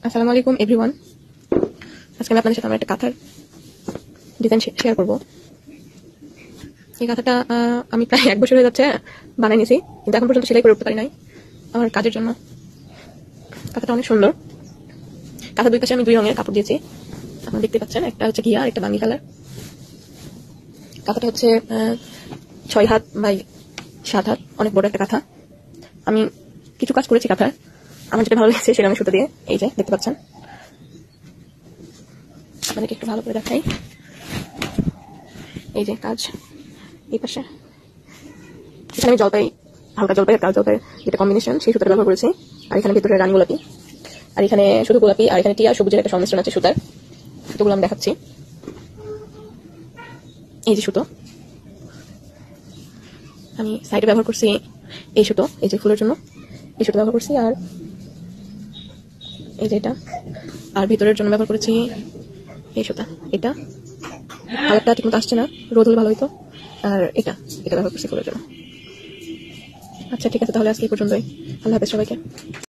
আসসালামু আলাইকুম এভরিওয়ান। আজকে আমি আপনাদের সাথে আমার একটা কাঁথার ডিজাইন শেয়ার করব। এই কাঁথাটা আমি প্রায় 1 বছর হয়ে যাচ্ছে বানাই নিয়েছি, কিন্তু এখন পর্যন্ত সেলাই করে উঠতে পারি নাই আমার কাজের জন্য। কাঁথাটা অনেক সুন্দর। কাঁথা দুই পাশে আমি 2 রঙের কাপড় দিয়েছি, আপনারা দেখতে পাচ্ছেন। একটা হচ্ছে ঘিয়া আর একটা বাঙ্গি কালার। কাঁথাটা হচ্ছে 6 হাত বাই 7 হাত, অনেক বড় একটা কাঁথা। আমি কিছু কাজ করেছি কাঁথার, আমার যেটা ভালো লেগেছে সেটা আমি সুতো দিয়ে, এই যে দেখতে পাচ্ছেন, আপনাদেরকে একটু ভালো করে দেখাই। এই যে কাজ, এই পাশে এখানে আমি জলপাই, হালকা জলপাই আর কাল জলপাই যেটা কম্বিনেশন, সেই সুতাটা ব্যবহার করেছি। আর এখানে ভিতরে রানী গোলাপি, আর এখানে শুধু গোলাপি, আর এখানে টিয়া সবুজের একটা সংমিশ্রণ আছে সুতার। সুতোগুলো আমি দেখাচ্ছি। এই যে সুতো, আমি সাইডে ব্যবহার করছি এই সুতো, এই যে ফুলের জন্য এই সুতো ব্যবহার করছি, আর এই যে এটা, আর ভিতরের জন্য ব্যবহার করেছি এই সুতা। এটা কালারটা ঠিক মতো আসছে না, রোদ হলে ভালো হইতো। আর এটা এটা ব্যবহার করছি ফুলের জন্য। আচ্ছা ঠিক আছে, তাহলে আজকে এই পর্যন্তই। আল্লাহ হাফেজ সবাইকে।